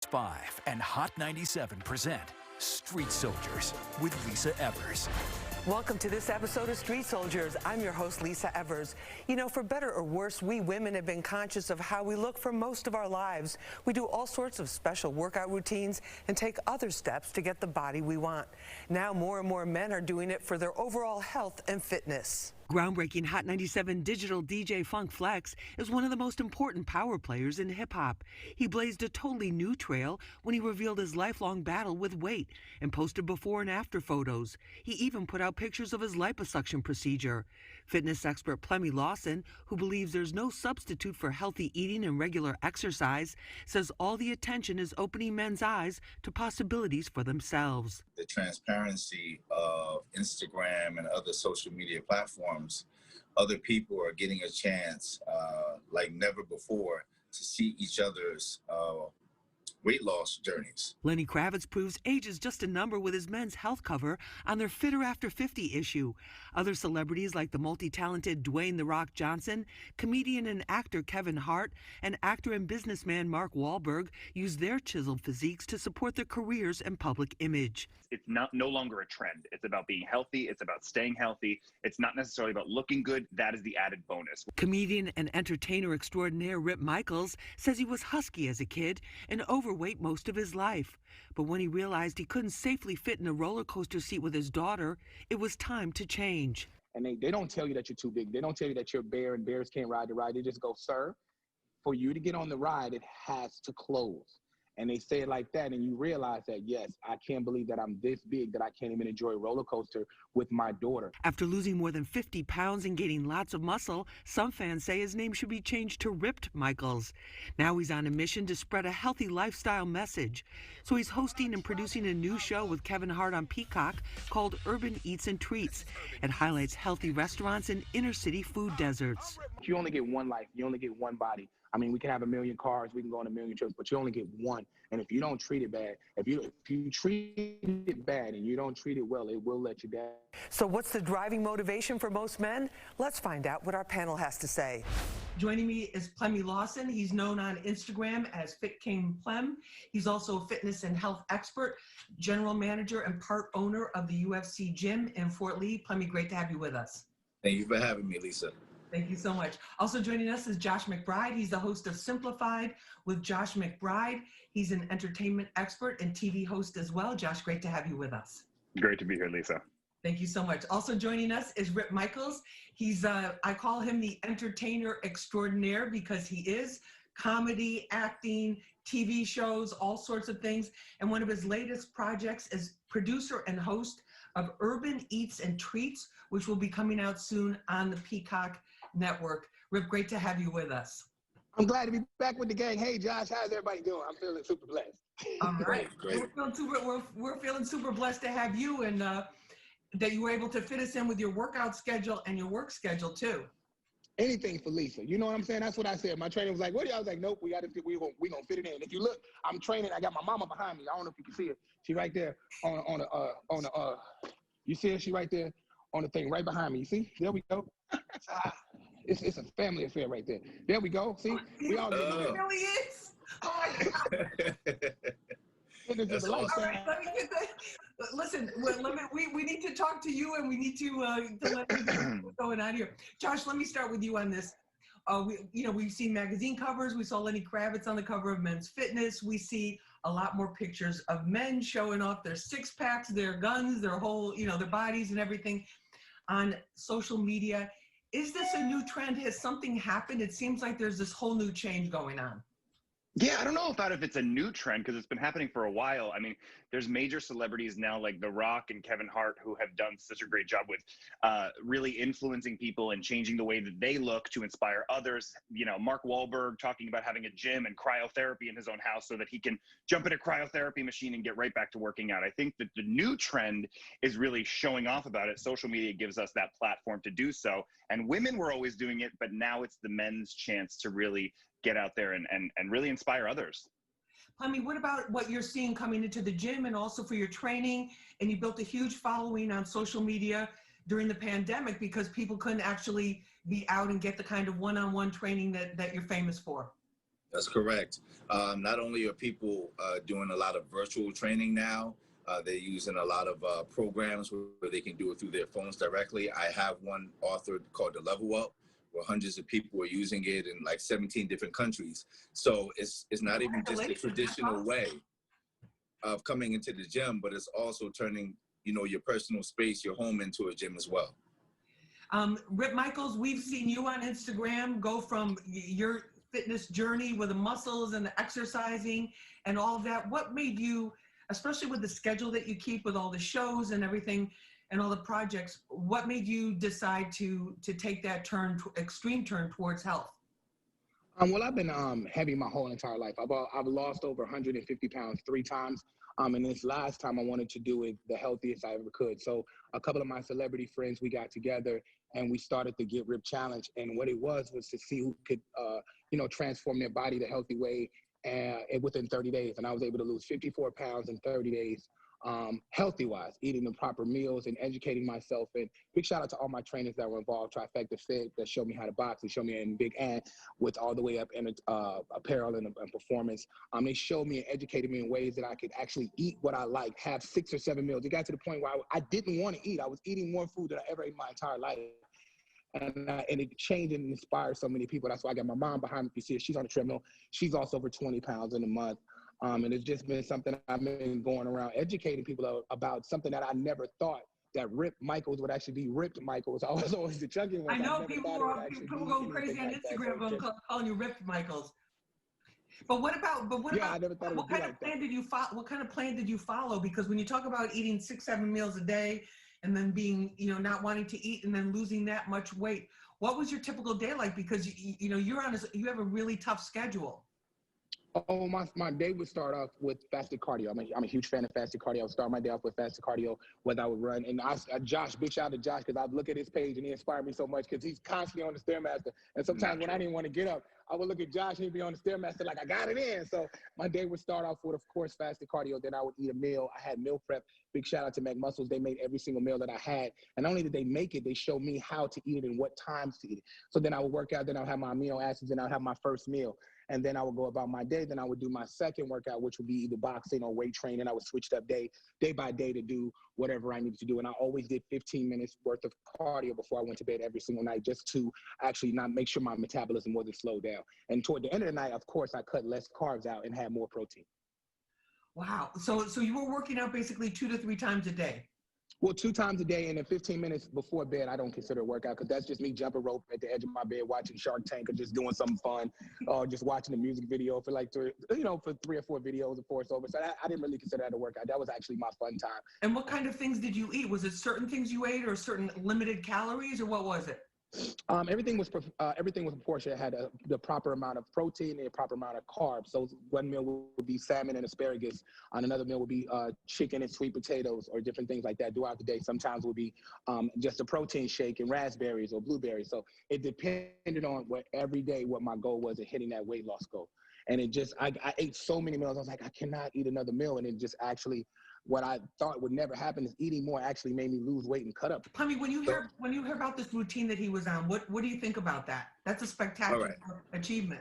5 and Hot 97 present Street Soldiers with Lisa Evers. Welcome to this episode of Street Soldiers. I'm your host, Lisa Evers. You know, for better or worse, we women have been conscious of how we look for most of our lives. We do all sorts of special workout routines and take other steps to get the body we want. Now more and more men are doing it for their overall health and fitness. Groundbreaking Hot 97 digital DJ Funk Flex is one of the most important power players in hip-hop. He blazed a totally new trail when he revealed his lifelong battle with weight and posted before and after photos. He even put out pictures of his liposuction procedure. Fitness expert Plemmy Lawson, who believes there's no substitute for healthy eating and regular exercise, says all the attention is opening men's eyes to possibilities for themselves. The transparency of Instagram and other social media platforms, other people are getting a chance like never before to see each other's weight loss journeys. Lenny Kravitz proves age is just a number with his men's health cover on their Fitter After 50 issue. Other celebrities like the multi-talented Dwayne "The Rock" Johnson, comedian and actor Kevin Hart, and actor and businessman Mark Wahlberg use their chiseled physiques to support their careers and public image. It's no longer a trend. It's about being healthy. It's about staying healthy. It's not necessarily about looking good. That is the added bonus. Comedian and entertainer extraordinaire Rip Michaels says he was husky as a kid and overweight most of his life. But when he realized he couldn't safely fit in a roller coaster seat with his daughter, it was time to change. And they don't tell you that you're too big. They don't tell you that you're a bear and bears can't ride the ride. They just go, sir, for you to get on the ride, it has to close. And they say it like that, and you realize that, yes, I can't believe that I'm this big that I can't even enjoy a roller coaster with my daughter. After losing more than 50 pounds and gaining lots of muscle, some fans say his name should be changed to Ripped Michaels. Now he's on a mission to spread a healthy lifestyle message. So he's hosting and producing a new show with Kevin Hart on Peacock called Urban Eats and Treats. It highlights healthy restaurants and inner city food deserts. You only get one life. You only get one body. I mean, we can have a million cars, we can go on a million trips, but you only get one. And if you don't treat it bad, if you treat it bad and you don't treat it well, it will let you down. So what's the driving motivation for most men? Let's find out what our panel has to say. Joining me is Plemmy Lawson. He's known on Instagram as Fit King Plem. He's also a fitness and health expert, general manager and part owner of the UFC gym in Fort Lee. Plemmy, great to have you with us. Thank you for having me, Lisa. Thank you so much. Also joining us is Josh McBride. He's the host of Simplified with Josh McBride. He's an entertainment expert and TV host as well. Josh, great to have you with us. Great to be here, Lisa. Thank you so much. Also joining us is Rip Michaels. He's, I call him the entertainer extraordinaire because he is comedy, acting, TV shows, all sorts of things. And one of his latest projects is producer and host of Urban Eats and Treats, which will be coming out soon on the Peacock Network. Rip, great to have you with us. I'm glad to be back with the gang. Hey, Josh, how's everybody doing? I'm feeling super blessed. All right. Great. We're feeling super blessed to have you and that you were able to fit us in with your workout schedule and your work schedule too. Anything for Lisa. You know what I'm saying? That's what I said. My trainer was like, what do you? I was like, nope, we gonna fit it in. If you look, I'm training. I got my mama behind me. I don't know if you can see her. She right there on you see her? She right there on the thing right behind me. You see? There we go. It's a family affair right there. There we go. See? We all get it. It really is. Oh my God. That's awesome. All right, let me get that. Listen, we need to talk to you and we need to let you know what's going on here. Josh, let me start with you on this. We've seen magazine covers. We saw Lenny Kravitz on the cover of Men's Fitness. We see a lot more pictures of men showing off their six packs, their guns, their whole, their bodies and everything on social media. Is this a new trend? Has something happened? It seems like there's this whole new change going on. Yeah, I don't know if it's a new trend because it's been happening for a while. I mean, there's major celebrities now like The Rock and Kevin Hart who have done such a great job with really influencing people and changing the way that they look to inspire others. You know, Mark Wahlberg talking about having a gym and cryotherapy in his own house so that he can jump in a cryotherapy machine and get right back to working out. I think that the new trend is really showing off about it. Social media gives us that platform to do so. And women were always doing it, but now it's the men's chance to really get out there and really inspire others. I mean, what about what you're seeing coming into the gym and also for your training? And you built a huge following on social media during the pandemic because people couldn't actually be out and get the kind of one-on-one training that you're famous for. That's correct. Not only are people doing a lot of virtual training now, they're using a lot of programs where they can do it through their phones directly. I have one authored called The Level Up, where hundreds of people are using it in like 17 different countries. So it's not even just the traditional way of coming into the gym, but it's also turning, you know, your personal space, your home, into a gym as well. Rip Michaels, we've seen you on Instagram go from your fitness journey with the muscles and the exercising and all of that. What made you, especially with the schedule that you keep with all the shows and everything and all the projects, what made you decide to take that extreme turn towards health? Well, I've been heavy my whole entire life. I've lost over 150 pounds 3 times. And this last time I wanted to do it the healthiest I ever could. So a couple of my celebrity friends, we got together and we started the Get Ripped Challenge. And what it was to see who could, you know, transform their body the healthy way within 30 days. And I was able to lose 54 pounds in 30 days. Healthy-wise, eating the proper meals and educating myself. And big shout out to all my trainers that were involved, Trifecta Fit, that showed me how to box and showed me in Big Ant with all the way up in apparel and performance. They showed me and educated me in ways that I could actually eat what I like, have 6 or 7 meals. It got to the point where I didn't want to eat. I was eating more food than I ever ate my entire life. And it changed and inspired so many people. That's why I got my mom behind me. You see her, she's on the treadmill. She's also over 20 pounds in a month. And it's just been something I've been going around educating people about, something that I never thought that Rip Michaels would actually be Ripped Michaels. I was always the chunky one. I know people going crazy on Instagram calling you Ripped Michaels. But what about? I never thought it would be like that. What kind of plan did you follow? Because when you talk about eating 6-7 meals a day and then being, you know, not wanting to eat and then losing that much weight, what was your typical day like? Because you know you have a really tough schedule. Oh, my day would start off with fasted cardio. I'm a huge fan of fasted cardio. I would start my day off with fasted cardio, whether I would run. And Josh, big shout out to Josh, because I'd look at his page and he inspired me so much because he's constantly on the Stairmaster. And sometimes when I didn't want to get up, I would look at Josh and he'd be on the Stairmaster like, I got it in. So my day would start off with, of course, fasted cardio. Then I would eat a meal. I had meal prep. Big shout out to McMuscles. They made every single meal that I had. And not only did they make it, they showed me how to eat it and what times to eat it. So then I would work out. Then I would have my amino acids. Then I would have my first meal. And then I would go about my day. Then I would do my second workout, which would be either boxing or weight training. I would switch it up day by day to do whatever I needed to do. And I always did 15 minutes worth of cardio before I went to bed every single night, just to actually not make sure my metabolism wasn't slowed down. And toward the end of the night, of course, I cut less carbs out and had more protein. Wow. So you were working out basically 2 to 3 times a day. Well, 2 times a day, and then 15 minutes before bed, I don't consider a workout because that's just me jumping rope at the edge of my bed, watching Shark Tank, or just doing something fun, or just watching a music video for like 3 or 4 videos of voiceover. So I didn't really consider that a workout. That was actually my fun time. And what kind of things did you eat? Was it certain things you ate, or certain limited calories, or what was it? Everything was proportionate. It had the proper amount of protein and the proper amount of carbs. So one meal would be salmon and asparagus. On another meal would be chicken and sweet potatoes, or different things like that throughout the day. Sometimes it would be just a protein shake and raspberries or blueberries. So it depended on every day what my goal was in hitting that weight loss goal. And it just, I ate so many meals. I was like, I cannot eat another meal. And it just actually, what I thought would never happen is eating more actually made me lose weight and cut up. Pummy, when you hear about this routine that he was on, what do you think about that? That's a spectacular achievement.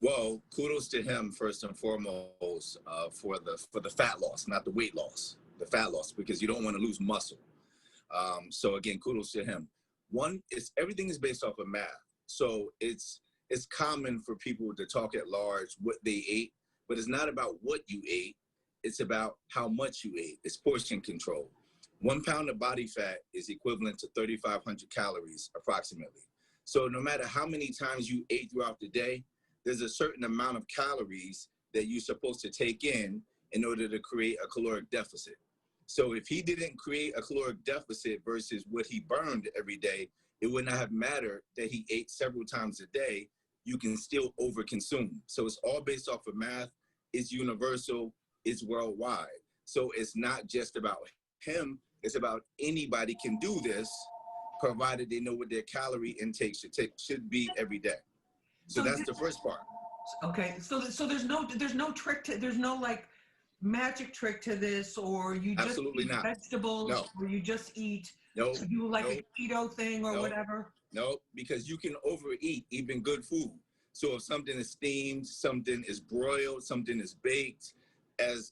Well, kudos to him first and foremost for the fat loss, not the weight loss, the fat loss, because you don't want to lose muscle. So again, kudos to him. One, everything is based off of math. So it's common for people to talk at large what they ate, but it's not about what you ate. It's about how much you ate. It's portion control. 1 pound of body fat is equivalent to 3,500 calories approximately. So no matter how many times you ate throughout the day, there's a certain amount of calories that you're supposed to take in order to create a caloric deficit. So if he didn't create a caloric deficit versus what he burned every day, it would not have mattered that he ate several times a day. You can still overconsume. So it's all based off of math. It's universal. It's worldwide. So it's not just about him. It's about anybody can do this, provided they know what their calorie intake should be every day. So that's the first part. Okay. So there's no trick to, there's no like magic trick to this, or you just Absolutely eat not. vegetables, No. or you just eat, Nope. do like a keto thing or Nope. whatever. No, because you can overeat even good food. So if something is steamed, something is broiled, something is baked, as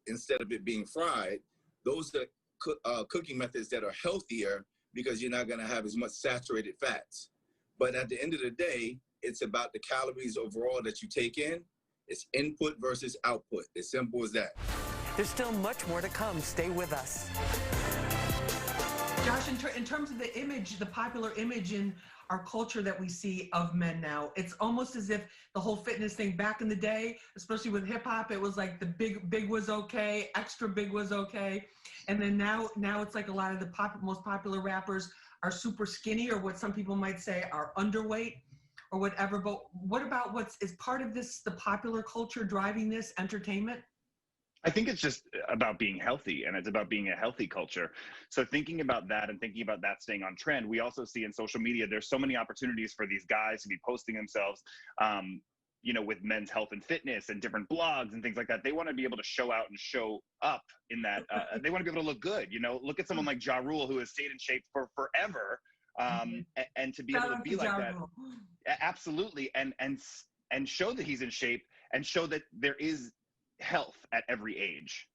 instead of it being fried, those are cooking methods that are healthier because you're not going to have as much saturated fats. But at the end of the day, it's about the calories overall that you take in. It's input versus output. As simple as that. There's still much more to come. Stay with us. Josh, in terms of the image, the popular image in our culture that we see of men now, it's almost as if the whole fitness thing back in the day, especially with hip hop, it was like the big was okay, extra big was okay. And then now it's like a lot of the most popular rappers are super skinny, or what some people might say are underweight or whatever. But what about is part of this, the popular culture driving this entertainment? I think it's just about being healthy, and it's about being a healthy culture. So thinking about that and thinking about that staying on trend, we also see in social media, there's so many opportunities for these guys to be posting themselves, with men's health and fitness and different blogs and things like that. They want to be able to show out and show up in that. They want to be able to look good. Look at someone like Ja Rule, who has stayed in shape for forever, and to be able to be like that. Absolutely, and show that he's in shape and show that there is health at every age.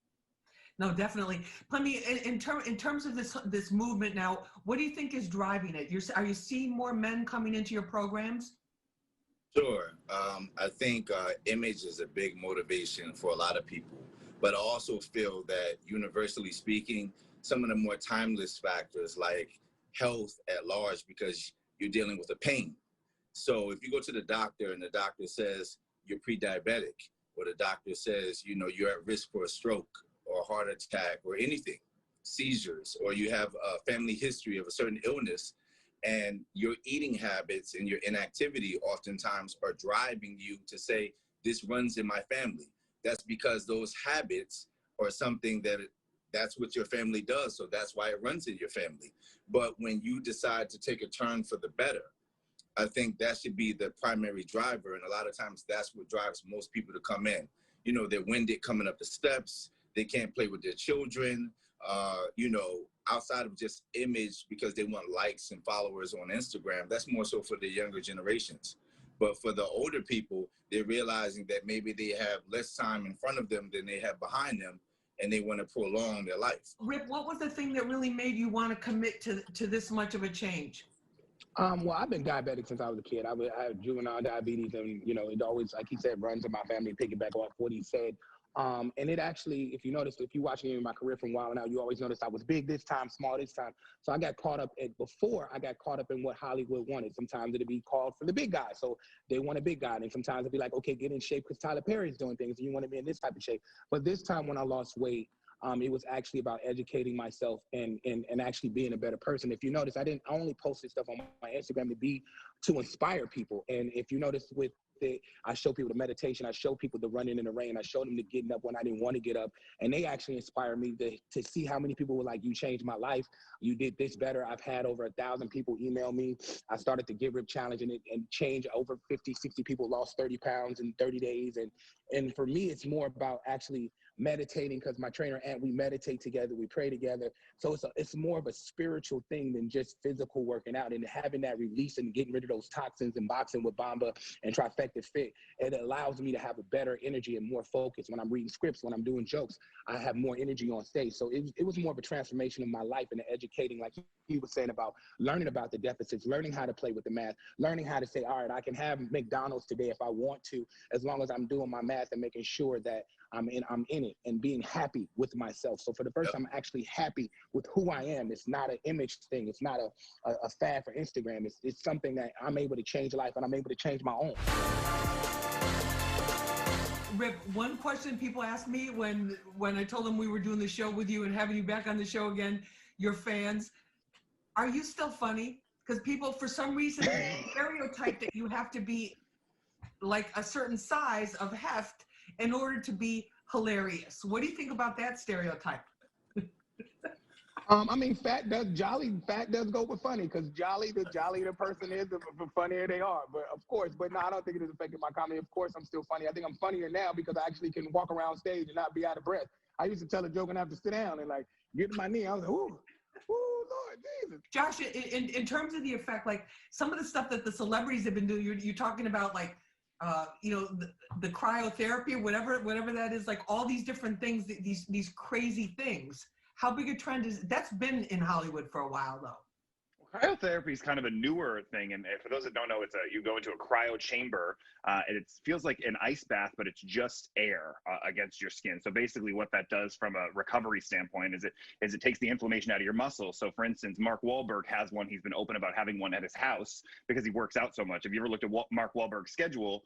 No, definitely. I mean, in terms of this movement now, what do you think is driving it? Are you seeing more men coming into your programs? Sure. I think image is a big motivation for a lot of people, but I also feel that universally speaking, some of the more timeless factors like health at large, because you're dealing with a pain. So if you go to the doctor and the doctor says you're pre-diabetic, or the doctor says, you're at risk for a stroke or a heart attack or anything, seizures, or you have a family history of a certain illness, and your eating habits and your inactivity oftentimes are driving you to say, this runs in my family. That's because those habits are something that's what your family does. So that's why it runs in your family. But when you decide to take a turn for the better, I think that should be the primary driver. And a lot of times that's what drives most people to come in. They're winded coming up the steps. They can't play with their children, outside of just image because they want likes and followers on Instagram. That's more so for the younger generations. But for the older people, they're realizing that maybe they have less time in front of them than they have behind them, and they want to prolong their life. Rip, what was the thing that really made you want to commit to this much of a change? Well, I've been diabetic since I was a kid. I had juvenile diabetes, and it always, like he said, runs in my family. Piggyback off what he said, and it actually, if you notice, if you watch me in my career from a while now, you always notice I was big this time, small this time. So I got caught up before I got caught up in what Hollywood wanted. Sometimes it'd be called for the big guy, so they want a big guy, and sometimes it'd be like, okay, get in shape because Tyler Perry's doing things, and you want to be in this type of shape. But this time when I lost weight, it was actually about educating myself and actually being a better person. If you notice, I only posted stuff on my Instagram to inspire people. And if you notice with it, I show people the meditation, I show people the running in the rain, I showed them the getting up when I didn't want to get up. And they actually inspired me to see how many people were like, you changed my life. You did this better. I've had over 1,000 people email me. I started the Get Rip Challenge and changed. Over 50, 60 people lost 30 pounds in 30 days. And for me, it's more about actually meditating, because my trainer and we meditate together, we pray together. So it's more of a spiritual thing than just physical working out, and having that release and getting rid of those toxins and boxing with Bamba and Trifecta Fit. It allows me to have a better energy and more focus when I'm reading scripts, when I'm doing jokes. I have more energy on stage. So it was more of a transformation of my life and educating, like he was saying, about learning about the deficits, learning how to play with the math, learning how to say, all right, I can have McDonald's today if I want to, as long as I'm doing my math and making sure that I'm in it and being happy with myself. So for the first time, I'm actually happy with who I am. It's not an image thing. It's not a fad for Instagram. It's something that I'm able to change life, and I'm able to change my own. Rip, one question people ask me when I told them we were doing the show with you and having you back on the show again, your fans, are you still funny? Because people, for some reason, stereotype that you have to be like a certain size of heft in order to be hilarious. What do you think about that stereotype? I mean, fat does go with funny, because the jolly the person is, the funnier they are. But of course, no, I don't think it has affected my comedy. Of course, I'm still funny. I think I'm funnier now because I actually can walk around stage and not be out of breath. I used to tell a joke and have to sit down and like get to my knee. I was like, ooh. Oh, Lord Jesus. Josh, in terms of the effect, like some of the stuff that the celebrities have been doing, you're talking about like, you know, the cryotherapy, whatever that is, like all these different things, these crazy things. How big a trend is that's been in Hollywood for a while though? Cryotherapy is kind of a newer thing, and for those that don't know, you go into a cryo chamber, and it feels like an ice bath, but it's just air against your skin. So basically, what that does from a recovery standpoint is it takes the inflammation out of your muscles. So, for instance, Mark Wahlberg has one. He's been open about having one at his house because he works out so much. If you ever looked at Mark Wahlberg's schedule,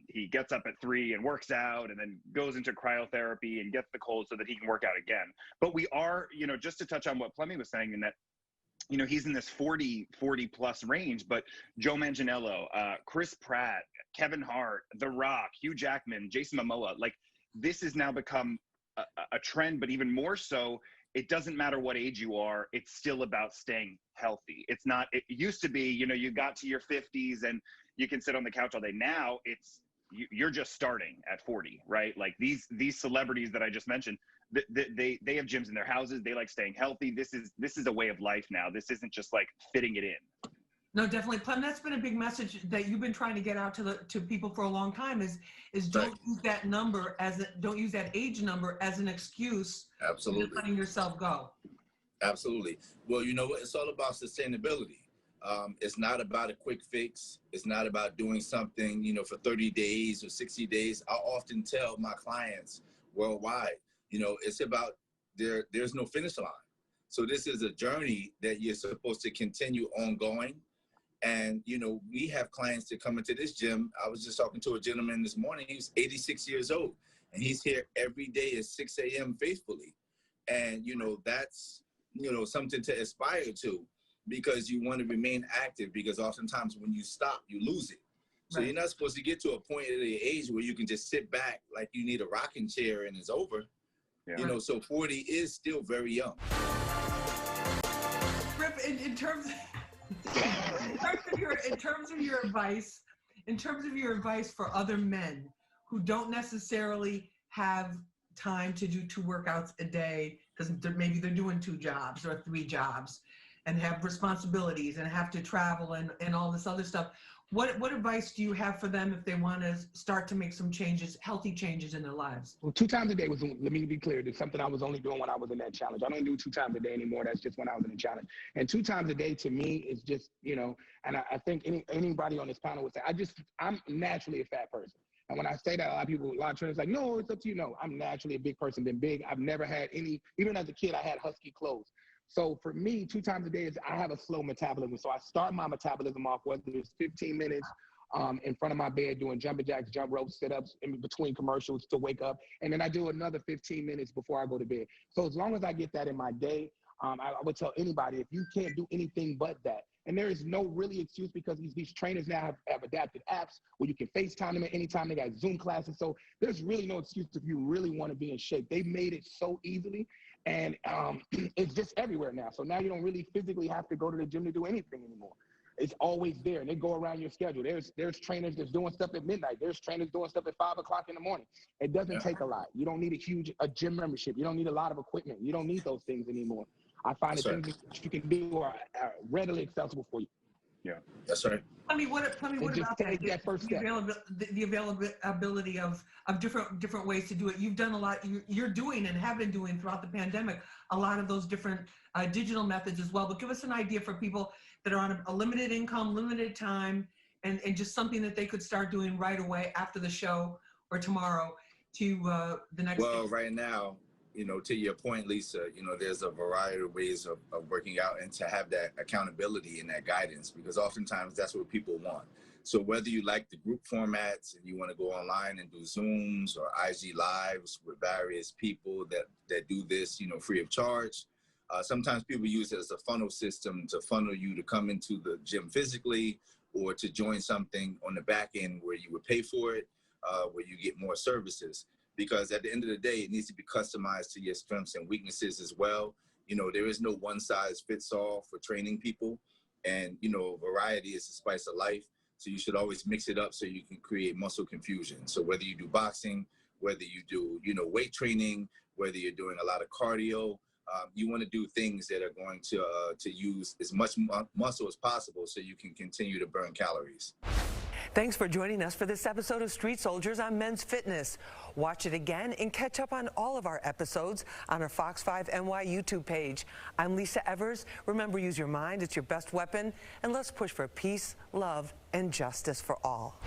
he gets up at 3 and works out, and then goes into cryotherapy and gets the cold so that he can work out again. But we are, you know, just to touch on what Plummy was saying, in that, you know, he's in this 40 plus range, but Joe Manganiello, Chris Pratt, Kevin Hart, The Rock, Hugh Jackman, Jason Momoa, like this has now become a trend, but even more so, it doesn't matter what age you are, it's still about staying healthy. It's not, it used to be, you know, you got to your 50s and you can sit on the couch all day. Now you're just starting at 40, right? Like these celebrities that I just mentioned, they have gyms in their houses. They like staying healthy. This is a way of life now. This isn't just like fitting it in. No, definitely. Plum, that's been a big message that you've been trying to get out to people for a long time is don't use that number don't use that age number as an excuse. Absolutely. For letting yourself go. Absolutely. Well, you know what? It's all about sustainability. It's not about a quick fix. It's not about doing something, you know, for 30 days or 60 days. I often tell my clients worldwide, you know, it's about there's no finish line. So this is a journey that you're supposed to continue ongoing. And, you know, we have clients that come into this gym. I was just talking to a gentleman this morning. He's 86 years old, and he's here every day at 6 a.m. faithfully. And, you know, that's, you know, something to aspire to, because you want to remain active, because oftentimes when you stop, you lose it. So You're not supposed to get to a point at the age where you can just sit back like you need a rocking chair and it's over. Yeah. You know, so 40 is still very young. Rip, in terms of your advice for other men who don't necessarily have time to do 2 workouts a day because maybe they're doing 2 jobs or 3 jobs and have responsibilities and have to travel and all this other stuff. What advice do you have for them if they want to start to make some changes, healthy changes in their lives? Well, 2 times a day was, let me be clear, it's something I was only doing when I was in that challenge. I don't do 2 times a day anymore. That's just when I was in the challenge. And 2 times a day to me is just, you know, and I think anybody on this panel would say, I'm naturally a fat person. And when I say that, a lot of trainers like, no, it's up to you. No, I'm naturally a big person, been big. I've never had even as a kid, I had husky clothes. So for me, 2 times a day is I have a slow metabolism. So I start my metabolism off, whether it's 15 minutes in front of my bed doing jumping jacks, jump ropes, sit-ups in between commercials to wake up. And then I do another 15 minutes before I go to bed. So as long as I get that in my day, I would tell anybody, if you can't do anything but that, and there is no really excuse, because these trainers now have adapted apps where you can FaceTime them at any time. They got Zoom classes. So there's really no excuse if you really want to be in shape. They've made it so easily. And it's just everywhere now. So now you don't really physically have to go to the gym to do anything anymore. It's always there, and they go around your schedule. There's trainers that's doing stuff at midnight. There's trainers doing stuff at 5 o'clock in the morning. It doesn't take a lot. You don't need a gym membership. You don't need a lot of equipment. You don't need those things anymore. I find that things that you can do are readily accessible for you. Yeah, that's right. I mean, what about that first step? The availability of different ways to do it. You've done a lot. You're doing and have been doing throughout the pandemic a lot of those different digital methods as well. But give us an idea for people that are on a limited income, limited time, and just something that they could start doing right away after the show or tomorrow to the next. Well, right now, you know, to your point, Lisa, you know, there's a variety of ways of working out, and to have that accountability and that guidance, because oftentimes that's what people want. So whether you like the group formats and you want to go online and do Zooms or IG Lives with various people that do this, you know, free of charge. Sometimes people use it as a funnel system to funnel you to come into the gym physically, or to join something on the back end where you would pay for it, where you get more services. Because at the end of the day, it needs to be customized to your strengths and weaknesses as well. You know, there is no one size fits all for training people. And, you know, variety is the spice of life. So you should always mix it up so you can create muscle confusion. So whether you do boxing, whether you do, you know, weight training, whether you're doing a lot of cardio, you want to do things that are going to use as much muscle as possible so you can continue to burn calories. Thanks for joining us for this episode of Street Soldiers on Men's Fitness. Watch it again and catch up on all of our episodes on our Fox 5 NY YouTube page. I'm Lisa Evers. Remember, use your mind. It's your best weapon. And let's push for peace, love, and justice for all.